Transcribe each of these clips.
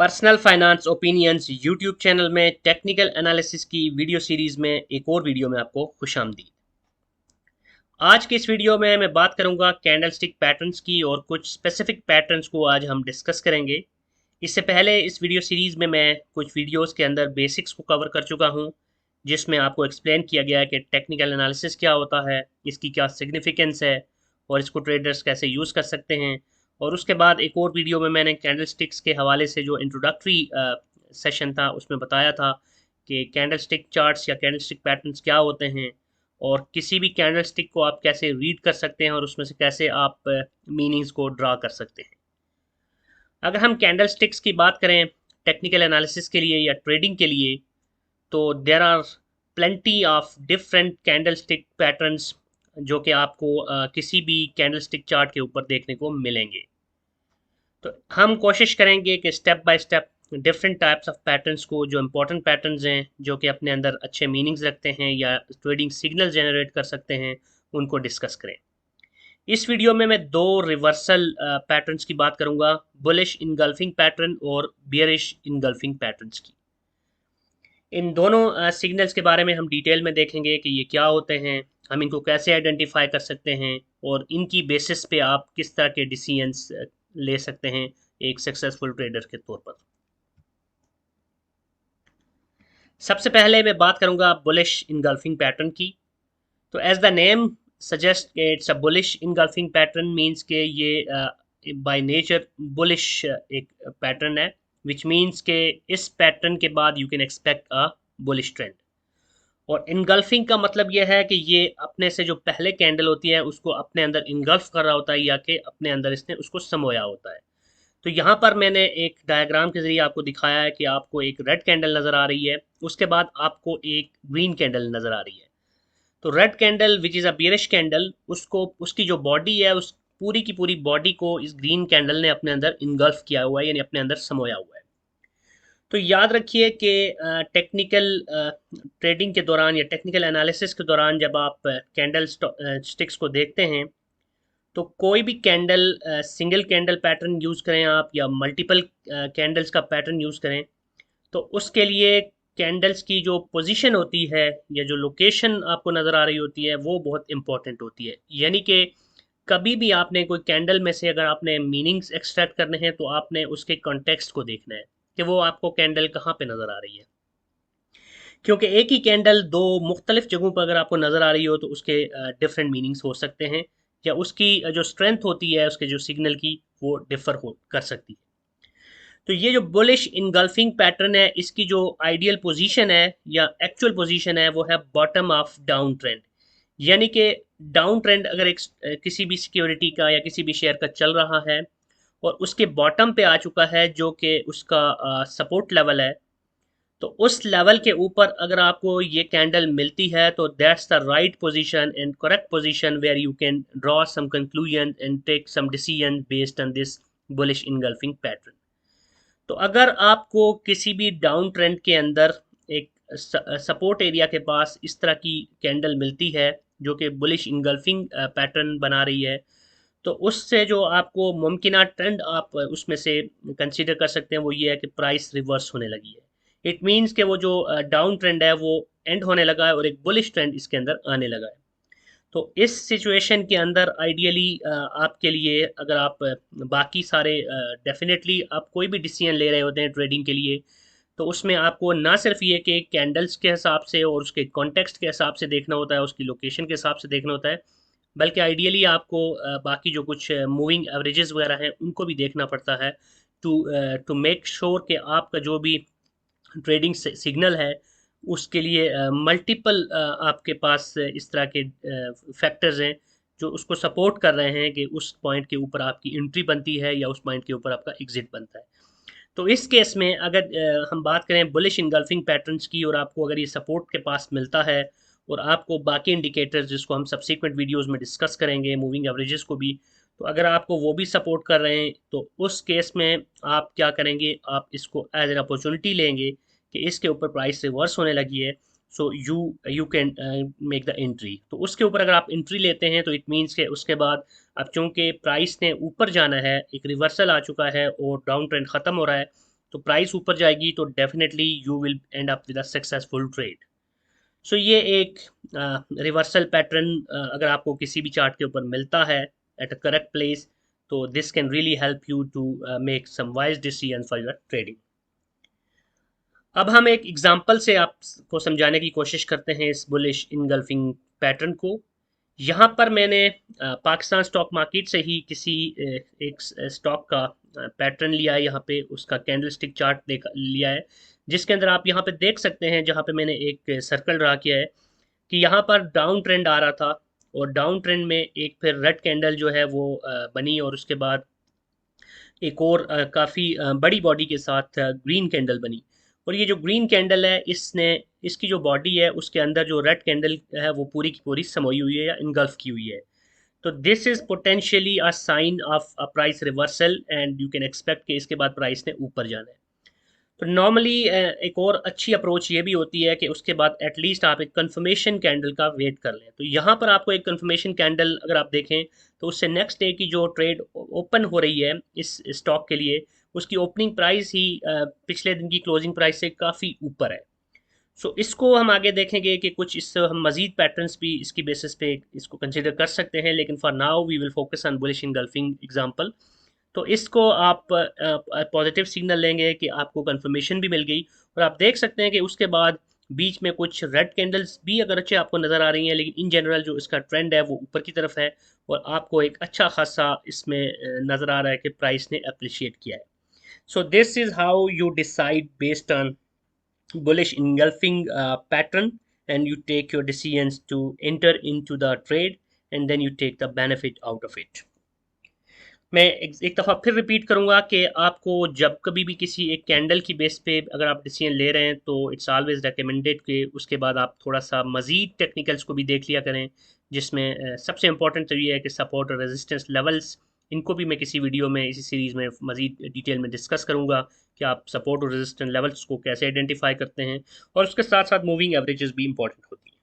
Personal finance opinions YouTube channel में technical analysis की video series में एक और वीडियो में आपको खुशामदीद। आज की इस वीडियो में मैं बात करूंगा कैंडलस्टिक पैटर्न्स की और कुछ स्पेसिफिक पैटर्न्स को आज हम डिस्कस करेंगे। इससे पहले इस वीडियो सीरीज में मैं कुछ वीडियोस के अंदर बेसिक्स को कवर कर चुका हूं, जिसमें आपको एक्सप्लेन किया गया है कि टेक्निकल एनालिसिस क्या होता है, इसकी क्या सिग्निफिकेंस है और इसको ट्रेडर्स कैसे यूज़ कर सकते हैं। और उसके बाद एक और वीडियो में मैंने कैंडलस्टिक्स के हवाले से जो इंट्रोडक्टरी सेशन था उसमें बताया था कि कैंडलस्टिक चार्ट्स या कैंडलस्टिक पैटर्न्स क्या होते हैं और किसी भी कैंडलस्टिक को आप कैसे रीड कर सकते हैं और उसमें से कैसे आप मीनिंग्स को ड्रा कर सकते हैं। अगर हम कैंडलस्टिक्स की बात करें टेक्निकल एनालिसिस के लिए या ट्रेडिंग के लिए, तो there are plenty of different candlestick patterns जो कि आपको किसी भी कैंडलस्टिक चार्ट के ऊपर देखने को मिलेंगे। तो हम कोशिश करेंगे कि step by step different types of patterns को, जो इंपॉर्टेंट पैटर्न्स हैं जो कि अपने अंदर अच्छे मीनिंग्स रखते हैं या ट्रेडिंग सिग्नल जनरेट कर सकते हैं, उनको डिस्कस करें। इस वीडियो में मैं दो रिवर्सल पैटर्न्स की बात करूंगा, बुलिश इनगल्फिंग पैटर्न और बियरिश इनगल्फिंग पैटर्न्स की। इन दोनों सिग्नल्स के बारे में हम डिटेल में देखेंगे कि ये क्या होते हैं, हम इनको कैसे आइडेंटिफाई कर सकते हैं और इनकी बेसिस पे आप किस तरह के डिसीजंस ले सकते हैं एक सक्सेसफुल ट्रेडर के तौर पर। सबसे पहले मैं बात करूंगा बुलिश इनगल्फिंग पैटर्न की। तो as the name suggest it's a bullish engulfing pattern, means के ये बाय नेचर बुलिश एक पैटर्न है, विच मींस के इस पैटर्न के बाद you can expect a bullish trend. और इनगल्फिंग का मतलब यह है कि ये अपने से जो पहले कैंडल होती है उसको अपने अंदर इनगल्फ कर रहा होता है या कि अपने अंदर इसने उसको समोया होता है। तो यहाँ पर मैंने एक डायग्राम के जरिए आपको दिखाया है कि आपको एक रेड कैंडल नज़र आ रही है, उसके बाद आपको एक ग्रीन कैंडल नज़र आ रही है। तो red candle which is a bearish candle, उसको उसकी जो बॉडी है उस पूरी की पूरी बॉडी को इस ग्रीन कैंडल ने अपने अंदर इनगल्फ किया हुआ है, यानी अपने अंदर समोया हुआ है। तो याद रखिए कि टेक्निकल ट्रेडिंग के दौरान या टेक्निकल एनालिसिस के दौरान जब आप कैंडल स्टिक्स को देखते हैं, तो कोई भी candle single candle pattern use करें आप या मल्टीपल कैंडल्स का पैटर्न यूज़ करें, तो उसके लिए कैंडल्स की जो पोजीशन होती है या जो लोकेशन आपको नज़र आ रही होती है वो बहुत इंपॉर्टेंट होती है। यानी कि कभी भी आपने कोई कैंडल में से अगर आपने मीनिंग्स एक्सट्रैक्ट करने हैं तो आपने उसके कॉन्टेक्स्ट को देखना है कि वो आपको कैंडल कहाँ पे नज़र आ रही है, क्योंकि एक ही कैंडल दो मुख्तलिफ जगहों पर अगर आपको नज़र आ रही हो तो उसके डिफरेंट मीनिंग्स हो सकते हैं या उसकी जो स्ट्रेंथ होती है उसके जो सिग्नल की वो डिफर हो कर सकती है। तो ये जो बुलिश इनगल्फिंग पैटर्न है, इसकी जो आइडियल पोजीशन है या एक्चुअल पोजीशन है वो है बॉटम ऑफ डाउन ट्रेंड। यानी कि डाउन ट्रेंड अगर एक किसी भी सिक्योरिटी का या किसी भी शेयर का चल रहा है और उसके बॉटम पे आ चुका है जो कि उसका सपोर्ट लेवल है, तो उस लेवल के ऊपर अगर आपको ये कैंडल मिलती है तो that's the right position and correct position where you can draw some conclusion and take some decision based on this bullish engulfing pattern. तो अगर आपको किसी भी डाउन ट्रेंड के अंदर एक सपोर्ट एरिया के पास इस तरह की कैंडल मिलती है जो कि बुलिश इनगल्फिंग पैटर्न बना रही है, तो उससे जो आपको मुमकिन ट्रेंड आप उसमें से कंसीडर कर सकते हैं वो ये है कि प्राइस रिवर्स होने लगी है। इट मीन्स कि वो जो डाउन ट्रेंड है वो एंड होने लगा है और एक बुलिश ट्रेंड इसके अंदर आने लगा है। तो इस सिचुएशन के अंदर आइडियली आपके लिए अगर आप बाकी सारे डेफिनेटली आप कोई भी डिसीजन ले रहे होते हैं ट्रेडिंग के लिए, तो उसमें आपको ना सिर्फ ये कि कैंडल्स के हिसाब से और उसके कॉन्टेक्स्ट के हिसाब से देखना होता है, उसकी लोकेशन के हिसाब से देखना होता है, बल्कि आइडियली आपको बाकी जो कुछ मूविंग एवरेजेस वगैरह हैं उनको भी देखना पड़ता है टू टू मेक श्योर कि आपका जो भी ट्रेडिंग सिग्नल है उसके लिए मल्टीपल आपके पास इस तरह के फैक्टर्स हैं जो उसको सपोर्ट कर रहे हैं कि उस पॉइंट के ऊपर आपकी एंट्री बनती है या उस पॉइंट के ऊपर आपका एग्जिट बनता है। तो इस केस में अगर हम बात करें बुलिश इनगल्फिंग पैटर्न्स की और आपको अगर ये सपोर्ट के पास मिलता है और आपको बाकी इंडिकेटर्स जिसको हम सब्सिक्वेंट वीडियोस में डिस्कस करेंगे, मूविंग एवरेजेस को भी, तो अगर आपको वो भी सपोर्ट कर रहे हैं तो उस केस में आप क्या करेंगे, आप इसको एज एन अपॉर्चुनिटी लेंगे कि इसके ऊपर प्राइस रिवर्स होने लगी है, so you you can make the entry. तो उसके ऊपर अगर आप एंट्री लेते हैं तो इट मीन्स के उसके बाद अब चूंकि प्राइस ने ऊपर जाना है, एक रिवर्सल आ चुका है और डाउन ट्रेंड ख़त्म हो रहा है, तो प्राइस ऊपर जाएगी तो definitely you will end up with a successful trade. So ये एक रिवर्सल पैटर्न अगर आपको किसी भी चार्ट के ऊपर मिलता है एट अ करेक्ट प्लेस, तो this can really help you to make some wise decision for your trading. अब हम एक एग्जांपल से आपको समझाने की कोशिश करते हैं इस बुलिश इनगल्फिंग पैटर्न को। यहाँ पर मैंने पाकिस्तान स्टॉक मार्केट से ही किसी एक स्टॉक का पैटर्न लिया है, यहाँ पे उसका कैंडलस्टिक चार्ट देख लिया है, जिसके अंदर आप यहाँ पे देख सकते हैं, जहाँ पे मैंने एक सर्कल ड्रा किया है कि यहाँ पर डाउन ट्रेंड आ रहा था और डाउन ट्रेंड में एक फिर रेड कैंडल जो है वो बनी और उसके बाद एक और काफ़ी बड़ी बॉडी के साथ ग्रीन कैंडल बनी। और ये जो ग्रीन कैंडल है इसने इसकी जो बॉडी है उसके अंदर जो रेड कैंडल है वो पूरी की पूरी समोई हुई है या इनगल्फ की हुई है। तो this is potentially a sign of a price reversal and you can expect कि इसके बाद प्राइस ने ऊपर जाना है। तो नॉर्मली एक और अच्छी अप्रोच ये भी होती है कि उसके बाद एटलीस्ट आप एक कंफर्मेशन कैंडल का वेट कर लें। तो यहाँ पर आपको एक कंफर्मेशन कैंडल अगर आप देखें तो उससे नेक्स्ट डे की जो ट्रेड ओपन हो रही है इस स्टॉक के लिए, उसकी ओपनिंग प्राइस ही पिछले दिन की क्लोजिंग प्राइस से काफ़ी ऊपर है। सो इसको हम आगे देखेंगे कि कुछ इस हम मजीद पैटर्न्स भी इसकी बेसिस पे इसको कंसिडर कर सकते हैं, लेकिन for now we will focus on bullish engulfing example. तो इसको आप पॉजिटिव सिग्नल लेंगे कि आपको कंफर्मेशन भी मिल गई और आप देख सकते हैं कि उसके बाद बीच में कुछ रेड कैंडल्स भी अगर अच्छे आपको नज़र आ रही हैं, लेकिन इन जनरल जो इसका ट्रेंड है वो ऊपर की तरफ है और आपको एक अच्छा खासा इसमें नज़र आ रहा है कि प्राइस ने अप्रिशिएट किया है। So this is how you decide based on bullish engulfing pattern, and you take your decisions to enter into the trade and then you take the benefit out of it. मैं एक दफ़ा फिर repeat करूंगा कि आपको जब कभी भी किसी एक कैंडल की बेस पे अगर आप डिसीजन ले रहे हैं तो इट्स ऑलवेज रिकमेंडेड कि उसके बाद आप थोड़ा सा मज़ीद टेक्निकल्स को भी देख लिया करें, जिसमें सबसे इंपॉर्टेंट तो ये है कि सपोर्ट और रेजिस्टेंस लेवल्स, इनको भी मैं किसी वीडियो में इसी सीरीज़ में मज़ीद डिटेल में डिस्कस करूंगा कि आप सपोर्ट और रेजिस्टेंस लेवल्स को कैसे आइडेंटिफाई करते हैं, और उसके साथ साथ मूविंग एवरेजेस भी इंपॉर्टेंट होती हैं।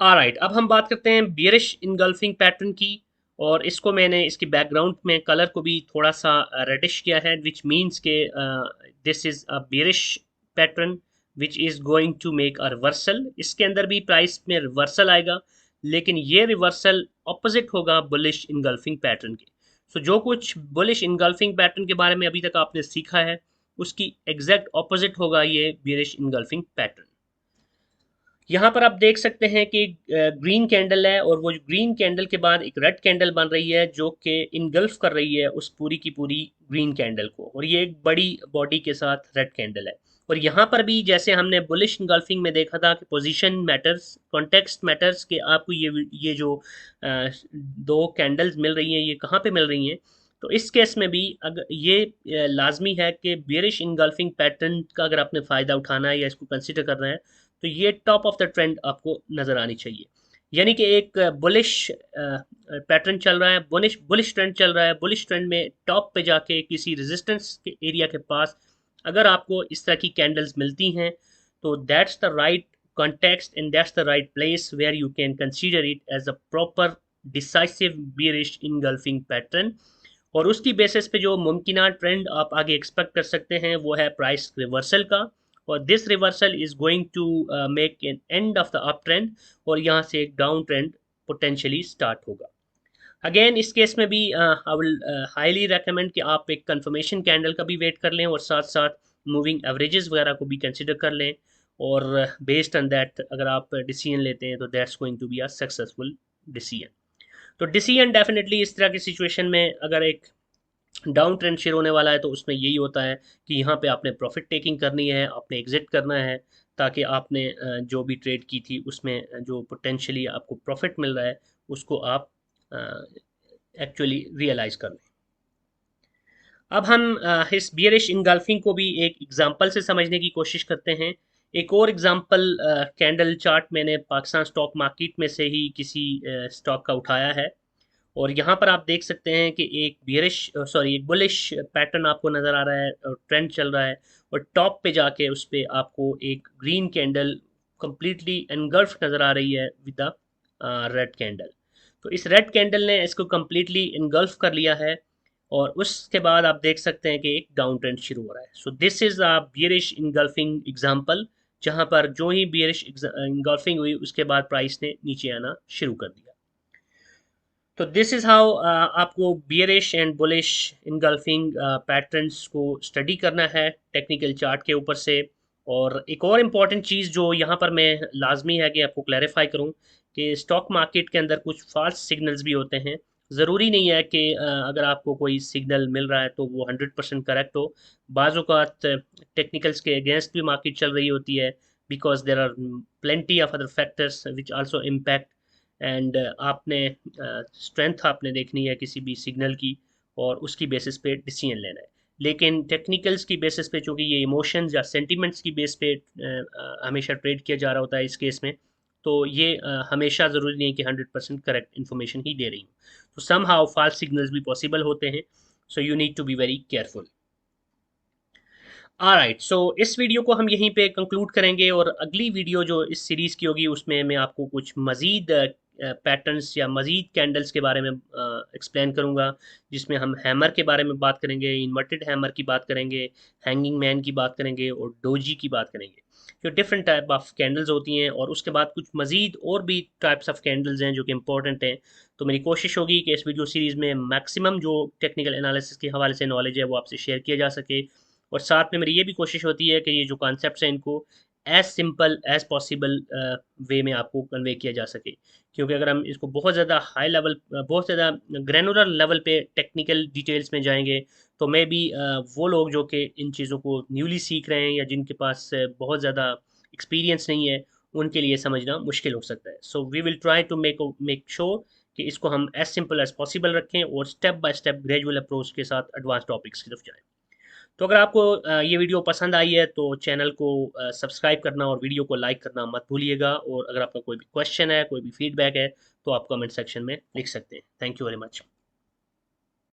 ऑलराइट, अब हम बात करते हैं बियरिश इनगल्फिंग पैटर्न की, और इसको मैंने इसकी बैकग्राउंड में कलर को भी थोड़ा सा रेडिश किया है, विच मीन्स के this is a bearish pattern which is going to make a reversal. इसके अंदर भी प्राइस में रिवर्सल आएगा, लेकिन ये रिवर्सल ऑपोजिट होगा बुलिश इनगल्फिंग पैटर्न के। सो जो कुछ बुलिश इनगल्फिंग पैटर्न के बारे में अभी तक आपने सीखा है उसकी एग्जैक्ट ऑपोजिट होगा ये बियरिश इनगल्फिंग पैटर्न। यहाँ पर आप देख सकते हैं कि ग्रीन कैंडल है और वो ग्रीन कैंडल के बाद एक रेड कैंडल बन रही है जो कि इनगल्फ कर रही है उस पूरी की पूरी ग्रीन कैंडल को, और ये एक बड़ी बॉडी के साथ रेड कैंडल है। और यहाँ पर भी जैसे हमने बुलिश इनगल्फिंग में देखा था कि पोजीशन मैटर्स, कॉन्टेक्स्ट मैटर्स, कि आपको ये जो दो कैंडल्स मिल रही हैं ये कहाँ पे मिल रही हैं। तो इस केस में भी अगर ये लाजमी है कि बियरिश इनगल्फिंग पैटर्न का अगर आपने फ़ायदा उठाना है या इसको कंसिडर करना है तो ये टॉप ऑफ द ट्रेंड आपको नज़र आनी चाहिए। यानी कि एक बुलिश पैटर्न चल रहा है, बुलिश बुलिश ट्रेंड चल रहा है, बुलिश ट्रेंड में टॉप पे जाके किसी रेजिस्टेंस के एरिया के पास अगर आपको इस तरह की कैंडल्स मिलती हैं तो that's the right context and that's the right place where you can consider it as a proper decisive bearish engulfing pattern। और उसकी बेसिस पे जो मुमकिन ट्रेंड आप आगे एक्सपेक्ट कर सकते हैं वो है प्राइस रिवर्सल का, और this reversal is going to make an end of the up trend और यहाँ से एक डाउन ट्रेंड पोटेंशियली स्टार्ट होगा। अगेन इस केस में भी आई विल हाईली रेकमेंड कि आप एक कंफर्मेशन कैंडल का भी वेट कर लें और साथ साथ मूविंग एवरेजेस वगैरह को भी कंसिडर कर लें, और बेस्ड ऑन दैट अगर आप डिसीजन लेते हैं तो that's going to be a successful decision. तो डिसीजन डेफिनेटली इस तरह की सिचुएशन में अगर एक डाउन ट्रेंड शेयर होने वाला है तो उसमें यही होता है कि यहाँ पे आपने प्रॉफिट टेकिंग करनी है, आपने एग्जिट करना है, ताकि आपने जो भी ट्रेड की थी उसमें जो पोटेंशियली आपको प्रॉफिट मिल रहा है उसको आप एक्चुअली रियलाइज कर लें। अब हम इस बियरिश इनगल्फिंग को भी एक एग्जांपल से समझने की कोशिश करते हैं। एक और एग्जांपल कैंडल चार्ट मैंने पाकिस्तान स्टॉक मार्केट में से ही किसी स्टॉक का उठाया है, और यहाँ पर आप देख सकते हैं कि एक बियरिश सॉरी एक बुलिश पैटर्न आपको नज़र आ रहा है और ट्रेंड चल रहा है, और टॉप पे जाके उस पर आपको एक ग्रीन कैंडल कम्प्लीटली एनगल्फ नज़र आ रही है विद द रेड कैंडल। तो इस रेड कैंडल ने इसको कम्प्लीटली इनगल्फ कर लिया है और उसके बाद आप देख सकते हैं कि एक डाउन ट्रेंड शुरू हो रहा है। So this is a bearish engulfing example, जहां पर जो ही बियरिश इनगल्फिंग हुई उसके बाद प्राइस ने नीचे आना शुरू कर दिया। तो दिस इज़ हाउ आपको bearish and bullish engulfing patterns को स्टडी करना है टेक्निकल चार्ट के ऊपर से। और एक और इम्पॉर्टेंट चीज़ जो यहाँ पर मैं लाजमी है कि आपको क्लैरिफाई करूँ कि स्टॉक मार्केट के अंदर कुछ फॉल्स सिग्नल्स भी होते हैं। ज़रूरी नहीं है कि अगर आपको कोई सिग्नल मिल रहा है तो वो 100% करेक्ट हो। बाज़ औक़ात टेक्निकल्स के अगेंस्ट भी मार्केट चल रही होती है, because there are plenty of other factors which also impact. And आपने स्ट्रेंथ आपने देखनी है किसी भी सिग्नल की, और उसकी बेसिस पे डिसीजन लेना है। लेकिन टेक्निकल्स की बेसिस पे, चूँकि ये इमोशंस या सेंटिमेंट्स की बेस पे हमेशा ट्रेड किया जा रहा होता है इस केस में, तो ये हमेशा ज़रूरी नहीं कि 100% करेक्ट इन्फॉर्मेशन ही दे रही हूँ। तो सम हाउ फॉल्स सिग्नल्स भी पॉसिबल होते हैं, so you need to be very careful. Alright, so इस वीडियो को हम यहीं पे कंक्लूड करेंगे, और अगली वीडियो जो इस सीरीज़ की होगी उसमें मैं आपको कुछ मज़ीद पैटर्न्स या मज़ीद कैंडल्स के बारे में एक्सप्लेन करूँगा, जिसमें हम हैमर के बारे में बात करेंगे, इन्वर्टेड हैमर की बात करेंगे, हैंगिंग मैन की बात करेंगे, और डोजी की बात करेंगे, जो डिफरेंट टाइप ऑफ कैंडल्स होती हैं। और उसके बाद कुछ मज़ीद और भी टाइप्स ऑफ कैंडल्स हैं जो कि इंपॉर्टेंट हैं। तो मेरी कोशिश होगी कि इस वीडियो सीरीज़ में मैक्सिमम जो टेक्निकल एनालिसिस के हवाले से नॉलेज है वो आपसे शेयर किया जा सके। और साथ में मेरी ये भी कोशिश होती है कि ये जो कॉन्सेप्ट्स हैं इनको as simple as possible way में आपको कन्वे किया जा सके। क्योंकि अगर हम इसको बहुत ज़्यादा हाई लेवल, बहुत ज़्यादा ग्रैनुलर लेवल पे टेक्निकल डिटेल्स में जाएंगे, तो मे बी वो लोग जो कि इन चीज़ों को न्यूली सीख रहे हैं या जिनके पास बहुत ज़्यादा एक्सपीरियंस नहीं है, उनके लिए समझना मुश्किल हो सकता है। So we will try to make sure कि इसको हम एज सिंपल एज पॉसिबल रखें और step by step gradual approach के साथ एडवांस टॉपिक्स की तरफ जाएं। तो अगर आपको ये वीडियो पसंद आई है तो चैनल को सब्सक्राइब करना और वीडियो को लाइक करना मत भूलिएगा। और अगर आपका कोई भी क्वेश्चन है, कोई भी फीडबैक है, तो आप कमेंट सेक्शन में लिख सकते हैं। Thank you very much.